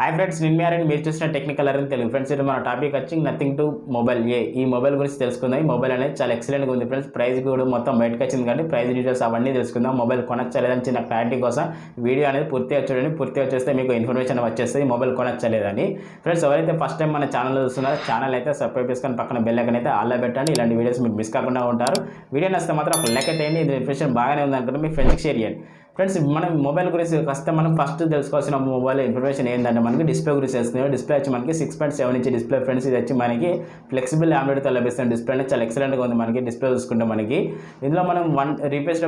Hi friends, నేను మీ RN మీరు చూసిన టెక్నికల్ అరన్ తెలుగు. ఫ్రెండ్స్, ఇది మన టాపిక్ వచ్చి నథింగ్ టు మొబైల్ ఏ. ఈ మొబైల్ గురించి తెలుసుకుందాం. ఈ మొబైల్ అనేది చాలా ఎక్సలెంట్గా ఉంది ఫ్రెండ్స్. ప్రైస్ కూడా మొత్తం బయటకు వచ్చింది కాబట్టి ప్రైస్ డీటెయిల్స్ అవన్నీ తెలుసుకుందాం. మొబైల్ కొనచ్చలేదని చిన్న క్లారిటీ కోసం వీడియో అనేది పూర్తిగా చూడండి. పూర్తిగా వచ్చేస్తే మీకు ఇన్ఫర్మేషన్ వచ్చేస్తుంది మొబైల్ కొనచ్చలేదని. ఫ్రెండ్స్, ఎవరైతే ఫస్ట్ టైం మన ఛానల్ చూస్తున్నారో ఛానల్ అయితే సబ్స్క్రైబ్ చేసుకొని పక్కన బెల్ ఐకాన్ అయితే ఆల్లో పెట్టండి. ఇలాంటి వీడియోస్ మీరు మిస్ కాకుండా ఉంటారు. వీడియో నచ్చితే మాత్రం ఒక లైక్ అయితే ఇది ఇన్ఫర్మేషన్ బాగానే ఉంది అనుకుంటే మీ ఫ్రెండ్స్కి షేర్ చేయండి. ఫ్రెండ్స్, మనం మొబైల్ గురించి కాస్త మనం ఫస్ట్ తెలుసుకోవాల్సిన మొబైల్ ఇన్ఫర్మేషన్ ఏంటంటే మనకి డిస్ప్లే గురించి తెలుస్తుంది. డిస్ప్లే వచ్చి మనకి 6.7 ఇంచ్ డిస్ప్లే ఫ్రెండ్స్. ఇది వచ్చి మనకి ఫ్లెక్సిబుల్ ఆమ్లెట్తో లభిస్తుంది. డిస్ప్లే అనేది చాలా ఎక్సలెంట్గా ఉంది. మనకి డిస్ప్లే చూసుకుంటే మనకి ఇందులో మనం రీఫ్రెష్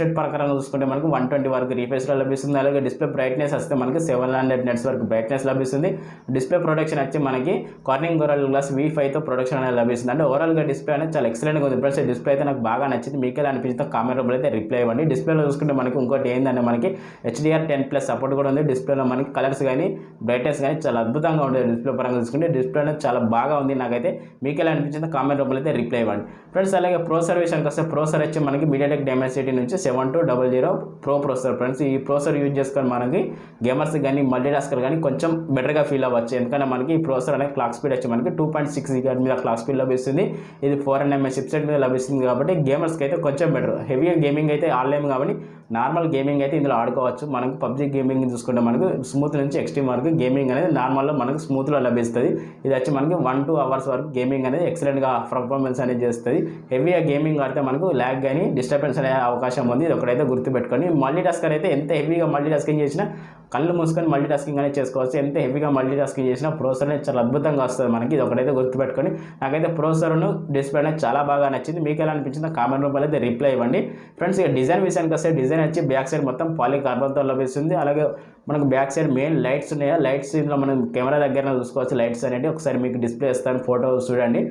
రేట్ ప్రకారం చూసుకుంటే మనకి 120 వరకు రీఫ్రెష్ లభిస్తుంది. అలాగే డిస్ప్లే బ్రైట్నెస్ వస్తే మనకి 700 నెట్స్ వరకు బ్రైట్నెస్ లభిస్తుంది. డిస్ప్లే ప్రొడక్షన్ వచ్చి మనకి కార్నింగ్ గొరల్ గ్లాస్ V5తో ప్రొడక్షన్ అనేది లభిస్తుంది. అంటే ఓవరాల్గా డిస్ప్లే అనేది చాలా ఎక్సలెంట్గా ఉంది ఫ్రెండ్స్. డిస్ప్లే అయితే నాకు బాగా నచ్చింది. మీకు ఎలా అనిపించిందో కామెంట్ రూపంలో అయితే రిప్లై ఇవ్వండి. డిస్ప్లేలో చూసుకుంటే మనకి ఇంకోటి ఏంటంటే మనకి HDR10+ సపోర్ట్ కూడా ఉంది. డిస్ప్లేలో మనకి కలర్స్ కానీ బ్రైట్నెస్ కానీ చాలా అద్భుతంగా ఉంటుంది. డిస్ప్లే పరంగా చూసుకుంటే డిస్ప్లే అనేది చాలా బాగా ఉంది. నాకైతే మీకు ఎలా అనిపించిందో కామెంట్ రూపంలో అయితే రిప్లై ఇవ్వండి ఫ్రెండ్స్. అలాగే ప్రోసెసర్ విషయానికి వస్తే ప్రోసెసర్ వచ్చి మనకి MediaTek Dimensity నుంచి 7200 ప్రో ప్రోసెసర్ ఫ్రెండ్స్. ఈ ప్రోసెసర్ యూజ్ చేసుకొని మనకి గేమర్స్ కానీ మల్టీ టాస్కర్ కానీ కొంచెం బెటర్గా ఫీల్ అవ్వచ్చు. ఎందుకంటే మనకి ఈ ప్రోసెసర్ అనేది క్లాక్ స్పీడ్ వచ్చి మనకి 2.6 GHz మీద క్లాక్ స్పీడ్ లభిస్తుంది. ఇది 4nm చిప్సెట్ మీద లభిస్తుంది కాబట్టి గేమర్స్కి అయితే కొంచెం బెటర్. హెవీగా గేమింగ్ అయితే ఆడలేము కాబట్టి నార్మల్ గేమింగ్ అయితే ఇందులో ఆడుకోవచ్చు. మనకు PUBG గేమింగ్ చూసుకుంటే మనకు స్మూత్ నుంచి ఎక్స్ట్రీమ్ వరకు గేమింగ్ అనేది నార్మల్లో మనకు స్మూత్లో లభిస్తుంది. ఇది వచ్చి మనకి 1-2 అవర్స్ వరకు గేమింగ్ అనేది ఎక్సలెంట్గా పర్ఫార్మెన్స్ అనేది చేస్తుంది. హెవీగా గేమింగ్ ఆడితే మనకు ల్యాగ్ కానీ డిస్టర్బెన్స్ అనే అవకాశం ఉంది. ఇది ఒకటైతే గుర్తుపెట్టుకొని మల్టీ టాస్కర్ అయితే ఎంత హెవీగా మల్టీ టాస్కింగ్ చేసినా కళ్ళు మూసుకొని మల్టీ టాస్కింగ్ అనేది చేసుకోవచ్చు. ఎంత హెవీగా మల్టీ టాస్కింగ్ చేసినా ప్రోసెసర్ అనేది చాలా అద్భుతంగా వస్తుంది మనకి. ఇది ఒకటైతే గుర్తుపెట్టుకొని నాకైతే ప్రోసెసర్ను డిస్ప్లే అనేది చాలా బాగా నచ్చింది. మీకు ఎలా అనిపించిందో కామెంట్ రూపంలో అయితే రిప్లై ఇవ్వండి ఫ్రెండ్స్. ఇక డిజైన్ విషయానికి వస్తే డిజైన్ వచ్చి బ్యాక్ సైడ్ మొత్తం పాలీకార్బన్తో లభిస్తుంది. అలాగే మనకు బ్యాక్ సైడ్ మెయిన్ లైట్స్ ఉన్నాయి. లైట్స్ ఇందులో మనం కెమెరా దగ్గర చూసుకోవచ్చు. లైట్స్ అనేవి ఒకసారి మీకు డిస్ప్లే ఇస్తాను, ఫోటో చూడండి.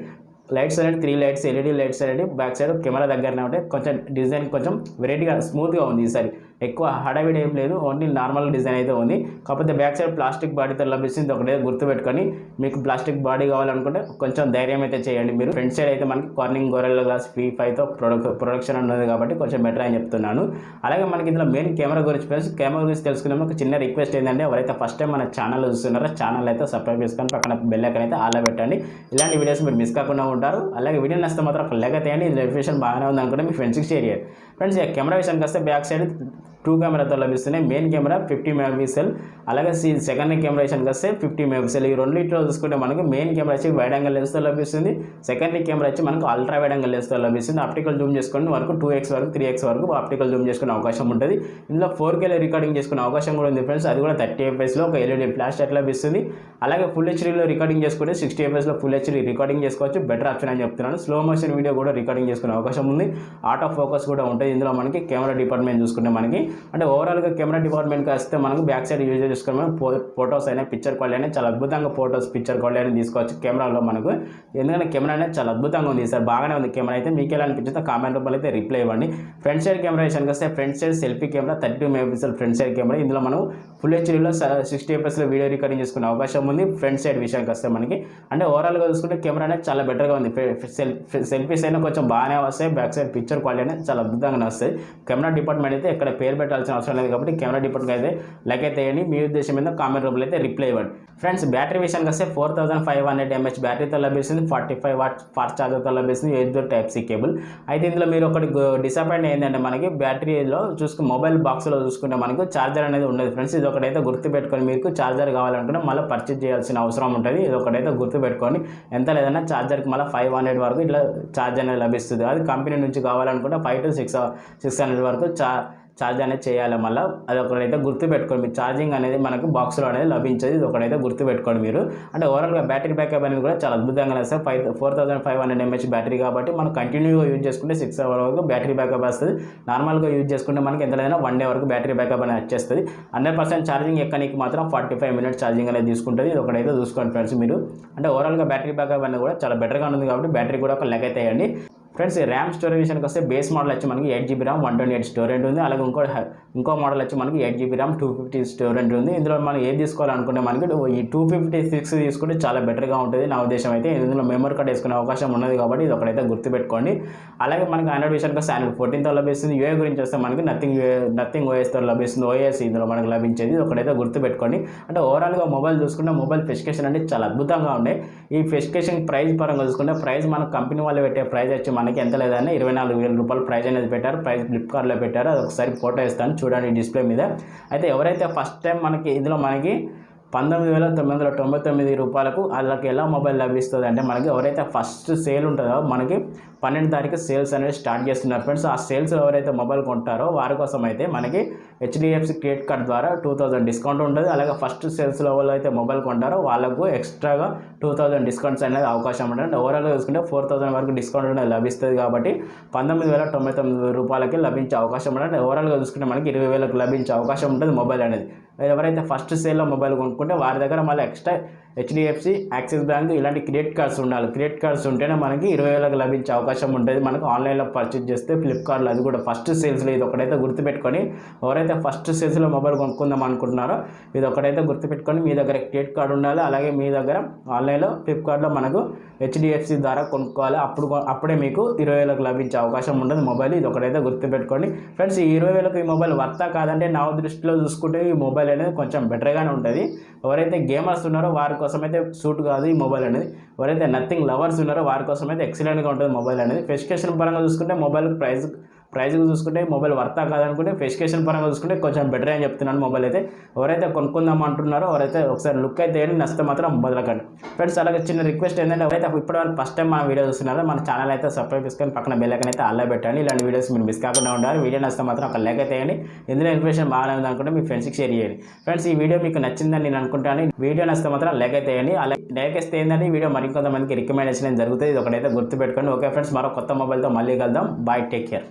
లైట్స్ అనేది 3 లైట్స్ LED లైట్స్ అనేది బ్యాక్ సైడ్ కెమెరా దగ్గరనే ఉంటాయి. కొంచెం డిజైన్ కొంచెం వెరైటీగా స్మూత్గా ఉంది. ఈసారి ఎక్కువ హడావిడి ఏం లేదు, ఓన్లీ నార్మల్ డిజైన్ అయితే ఉంది. కాకపోతే బ్యాక్ సైడ్ ప్లాస్టిక్ బాడీతో లభిస్తుంది. ఒకటే గుర్తుపెట్టుకొని మీకు ప్లాస్టిక్ బాడీ కావాలనుకుంటే కొంచెం ధైర్యం అయితే చేయండి మీరు. ఫ్రంట్ సైడ్ అయితే మనకి కార్నింగ్ గొరెల్లా గ్లాస్ V5తో ప్రొడక్షన్ ఉన్నది కాబట్టి కొంచెం బెటర్ అని చెప్తున్నాను. అలాగే మనకి ఇందులో మెయిన్ కెమెరా గురించి ఫ్రెండ్స్, కెమెరా గురించి తెలుసుకునే ఒక చిన్న రిక్వెస్ట్ ఏంటంటే ఎవరైతే ఫస్ట్ టైం మన ఛానల్ చూస్తున్నారో ఛానల్ అయితే సబ్స్క్రైబ్ చేసుకొని పక్కన బెల్ ఐకాన్ అయితే ఆల్లో పెట్టండి. ఇలాంటి వీడియోస్ మీరు మిస్ కాకుండా ఉంటారు. అలాగే వీడియో నచ్చితే మాత్రం ఒక లైక్ చేయండి. ఇది ఇన్ఫర్మేషన్ బాగానే ఉంది అనుకుంటే మీ ఫ్రెండ్స్కి షేర్ చేయండి ఫ్రెండ్స్. కెమెరా విషయానికి వస్తే బ్యాక్ సైడ్ 2 కెమెరాతో లభిస్తున్నాయి. మెయిన్ కెమెరా 50 మెగాపిక్సెల్, అలాగే సెకండ్ కెమెరా విషయానికి వస్తే 50 మెగాపిక్సెల్. ఈ రెండింటిలో చూసుకుంటే మనకు మెయిన్ కెమెరా వచ్చి వైడ్ యాంగిల్ లెన్స్తో లభిస్తుంది. సెకండ్ కెమెరా వచ్చి మనకు అల్ట్రా వైడ్ యాంగిల్ లెన్స్తో లభిస్తుంది. ఆప్టికల్ జూమ్ చేసుకుని వరకు 2x వరకు 3x వరకు ఆప్టికల్ జూమ్ చేసుకునే అవకాశం ఉంటుంది. ఇందులో 4K రికార్డింగ్ చేసుకునే అవకాశం కూడా ఉంది ఫ్రెండ్స్. అది కూడా 30 fps ఒక LED ఫ్లాష్ లైట్ లభిస్తుంది. అలాగే ఫుల్ హెచ్డీలో రికార్డింగ్ చేసుకుంటే 60 fps ఫుల్ హెచ్డీ రికార్డింగ్ చేసుకోవచ్చు. బెటర్ ఆప్షన్ అని చెప్తున్నాను. స్లో మోషన్ వీడియో కూడా రికార్డింగ్ చేసుకునే అవకాశం ఉంది. ఆటో ఫోకస్ కూడా ఉంటుంది. ఇందులో మనకి కెమెరా డిపార్ట్మెంట్ చూసుకుంటే మనకి అంటే ఓవరాల్గా కెమెరా డిపార్ట్మెంట్కి వస్తే మనకు బ్యాక్ సైడ్ యూజ్ చేసుకుని ఫోటోస్ అయినా పిక్చర్ క్వాలిటీ అయినా చాలా అద్భుతంగా ఫోటోస్ పిక్చర్ క్వాలిటీ అయినా తీసుకోవచ్చు కెమెరాలో మనకు. ఎందుకంటే కెమెరా అనేది చాలా అద్భుతంగా ఉంది. సార్ బాగానే ఉంది కెమెరా అయితే. మీకు ఎలా అనిపించిందో కామెంట్ రూపంలో అయితే రిప్లై ఇవ్వండి. ఫ్రంట్ సైడ్ కెమెరా విషయానికి వస్తే front side selfie camera 32 megapixel front side camera. ఇందులో మనం ఫుల్ హెచ్డీలో 60 fps వీడియో రికార్డింగ్ చేసుకునే అవకాశం ఉంది. ఫ్రంట్ సైడ్ విషయానికి వస్తే మనకి అంటే ఓవరాల్గా చూసుకుంటే కెమెరా అనేది చాలా బెటర్గా ఉంది. సెల్ఫీస్ అయినా కొంచెం బాగానే వస్తాయి. బ్యాక్ సైడ్ పిక్చర్ క్వాలిటీ అనేది చాలా అద్భుతంగా వస్తాయి. కెమెరా డిపార్ట్మెంట్ అయితే ఇక్కడ పేరు పెట్టాల్సిన అవసరం లేదు కాబట్టి కెమెరా డిపార్ట్మెంట్ అయితే లైక్ అయితే వేయండి. మీ ఉద్దేశం మీద కామెంట్ రూపంలో అయితే రిప్లై ఇవ్వండి ఫ్రెండ్స్. బ్యాటరీ విషయానికి వస్తే 4500 mAh బ్యాటరీతో లభిస్తుంది. 45 వాట్ ఫాస్ట్ ఛార్జర్తో లభిస్తుంది. USB Type-C cable. అయితే ఇందులో మీరు ఒకటి డిసప్పాయింట్ ఏంటంటే మనకి బ్యాటరీలో మొబైల్ బాక్స్లో చూసుకుంటే మనకు ఛార్జర్ అనేది ఉండదు ఫ్రెండ్స్. ఇది ఒకటైతే గుర్తుపెట్టుకొని మీకు ఛార్జర్ కావాలనుకుంటే మళ్ళీ పర్చేజ్ చేయాల్సిన అవసరం ఉంటుంది. ఇది ఒకటైతే గుర్తుపెట్టుకొని ఎంత లేదన్నా ఛార్జర్కి మళ్ళీ 500 వరకు ఇట్లా ఛార్జ్ అనేది లభిస్తుంది. అది కంపెనీ నుంచి కావాలనుకుంటే 500 to 600 వరకు ఛార్జ్ అనేది చేయాలి. మళ్ళీ అది ఒకటైతే గుర్తుపెట్టుకోండి. మీ ఛార్జింగ్ అనేది మనకు బాక్స్లో అనేది లభించేది. ఇది ఒకటైతే గుర్తుపెట్టుకోండి మీరు. అంటే ఓవరాల్గా బ్యాటరీ బ్యాకప్ అనేది కూడా చాలా అద్భుతంగా వస్తుంది. 4500 mAh బ్యాటరీ కాబట్టి మనం కంటిన్యూగా యూజ్ చేసుకుంటే 6 hours వరకు బ్యాటరీ బ్యాకప్ వస్తుంది. నార్మల్గా యూజ్ చేసుకుంటే మనకి ఎంత లేదన్నా 1 day వరకు బ్యాటరీ బ్యాకప్ అనేది వచ్చేస్తుంది. 100% ఛార్జింగ్ ఎక్కడానికి మాత్రం 45 minutes ఛార్జింగ్ అనేది తీసుకుంటుంది. ఇది ఒకటైతే చూసుకోండి ఫ్రెండ్స్ మీరు. అంటే ఓవరాల్గా బ్యాటరీ బ్యాకప్ అనేది కూడా చాలా బెటర్గా ఉంది కాబట్టి బ్యాటరీ కూడా ఒక లెక్క అయితే వేయండి ఫ్రెండ్స్ ర్యామ్ స్టోరేజ్ విషయానికి వస్తే బేస్ మోడల్ వచ్చి మనకి 8GB ర్యామ్ 128 స్టోరేజ్ ఉంది. అలాగే ఇంకో మోడల్ వచ్చి మనకి 8GB ర్యామ్ 250 స్టోరేజ్ ఉంది. ఇందులో మనం ఏది తీసుకోవాలనుకుంటే మనకి ఈ 256 తీసుకుంటే చాలా బెటర్గా ఉంటుంది నా ఉద్దేశం అయితే. ఇందులో మెమరీ కార్డ్ వేసుకునే అవకాశం ఉన్నది కాబట్టి ఇది ఒకటైతే గుర్తుపెట్టుకోండి. అలాగే మనకి ఆండ్రాయిడ్ విషయానికి వస్తే Android 14తో లభిస్తుంది. యూఐ గురించి వస్తే మనకి నథింగ్ ఓఎస్తో లభిస్తుంది. ఓఎస్ ఇందులో మనకు లభించేది ఒకటైతే గుర్తుపెట్టుకోండి. అంటే ఓవరాల్గా మొబైల్ చూసుకుంటే మొబైల్ స్పెసిఫికేషన్ అంటే చాలా అద్భుతంగా ఉన్నాయి. ఈ స్పెసిఫికేషన్ ప్రైస్ పరంగా చూసుకుంటే ప్రైస్ మన కంపెనీ వాళ్ళు పెట్టే ప్రైస్ వచ్చి మనకి ఎంత లేదని 24,000 రూపాయలు ప్రైస్ అనేది పెట్టారు. ప్రైస్ ఫ్లిప్కార్ట్లో పెట్టారు. అది ఒకసారి ఫోటో ఇస్తాను చూడండి డిస్ప్లే మీద. అయితే ఎవరైతే ఫస్ట్ టైం మనకి ఇందులో మనకి 19,999 రూపాయలకు వాళ్ళకి ఎలా మొబైల్ లభిస్తుంది అంటే మనకి ఎవరైతే ఫస్ట్ సేల్ ఉంటుందో మనకి 12 తారీఖు సేల్స్ అనేది స్టార్ట్ చేస్తున్నారు ఫ్రెండ్స్. ఆ సేల్స్ ఎవరైతే మొబైల్ కొంటారో వారి కోసం అయితే మనకి HDFC క్రెడిట్ కార్డ్ ద్వారా 2000 డిస్కౌంట్ ఉంటుంది. అలాగే ఫస్ట్ సేల్స్లో వాళ్ళు అయితే మొబైల్ కొంటారో వాళ్ళకు ఎక్స్ట్రాగా 2000 డిస్కౌంట్స్ అనేది అవకాశం ఉంటుంది. ఓవరాల్గా చూసుకుంటే 4000 వరకు డిస్కౌంట్ అనేది లభిస్తుంది కాబట్టి 19,099 రూపాయలకి లభించే అవకాశం ఉంటుంది. ఓవరాల్గా చూసుకుంటే మనకి 20,000కి లభించే అవకాశం ఉంటుంది మొబైల్ అనేది. ఎవరైతే ఫస్ట్ సేల్లో మొబైల్ కొనుక్కుంటే వారి దగ్గర మళ్ళీ ఎక్స్ట్రా HDFC, యాక్సిస్ బ్యాంక్ ఇలాంటి క్రెడిట్ కార్డ్స్ ఉండాలి. క్రెడిట్ కార్డ్స్ ఉంటేనే మనకి 20,000కి లభించే అవకాశం ఉంటుంది. మనకు ఆన్లైన్లో పర్చేజ్ చేస్తే ఫ్లిప్కార్ట్లో అది కూడా ఫస్ట్ సేల్స్లో ఇది ఒకటైతే గుర్తుపెట్టుకొని ఎవరైతే ఫస్ట్ సేల్స్లో మొబైల్ కొనుక్కుందాం అనుకుంటున్నారో ఇది ఒకటైతే గుర్తుపెట్టుకొని మీ దగ్గర క్రెడిట్ కార్డు ఉండాలి. అలాగే మీ దగ్గర ఆన్లైన్లో ఫ్లిప్కార్ట్లో మనకు HDFC ద్వారా కొనుక్కోవాలి. అప్పుడే మీకు 20,000కి లభించే అవకాశం ఉంటుంది మొబైల్. ఇది ఒకటైతే గుర్తుపెట్టుకోండి ఫ్రెండ్స్. ఈ 20,000కి ఈ మొబైల్ వర్తా కాదంటే నా దృష్టిలో చూసుకుంటే ఈ మొబైల్ అనేది కొంచెం బెటర్గానే ఉంటుంది. ఎవరైతే గేమర్స్ ఉన్నారో వారి కోసం అయితే సూట్ కాదు ఈ మొబైల్ అనేది. ఎవరైతే నథింగ్ లవర్స్ ఉన్నారో వారి కోసం అయితే ఎక్సలెంట్గా ఉంటుంది మొబైల్ అనేది. స్పెసిఫికేషన్ పరంగా చూసుకుంటే మొబైల్ ప్రైస్ చూసుకుంటే మొబైల్ వర్తా కాదనుకుంటే స్పెసిఫికేషన్ పరంగా చూసుకుంటే కొంచెం బెటర్ అని చెప్తున్నాను మొబైల్ అయితే. ఎవరైతే కొనుక్కుందాం అంటున్నారో ఎవరైతే ఒకసారి లుక్ అయితే నచ్చితే మాత్రం వదలకండి ఫ్రెండ్స్. అలాగే చిన్న రిక్వెస్ట్ ఏంటంటే ఎవరైతే ఇప్పటివరకు ఫస్ట్ టైం మన వీడియో చూస్తున్నారో మన ఛానల్ అయితే సబ్స్క్రైబ్ చేసుకొని పక్కన బెల్ ఐకాన్ అయితే ఆల్లో పెట్టండి. ఇలాంటి వీడియోస్ మీరు మిస్ కాకుండా ఉండాలి. వీడియో నచ్చితే మాత్రం ఒక లైక్ అయితే వేయండి. ఇందులో ఇన్ఫర్మేషన్ బాగానే ఉంది అనుకుంటే మీ ఫ్రెండ్స్కి షేర్ చేయండి ఫ్రెండ్స్. ఈ వీడియో మీకు నచ్చిందని నేను అనుకుంటాను. వీడియో నచ్చితే మాత్రం లైక్ అయితే వేయండి. అలా లైక్ ఇస్తే ఏంటంటే ఈ వీడియో మరికొంతమందికి రికమెండేషన్ జరుగుతుంది. ఇది ఒకటైతే గుర్తుపెట్టుకోండి. ఓకే ఫ్రెండ్స్, మరో కొత్త మొబైల్తో మళ్ళీ కలుద్దాం. Bye, take care.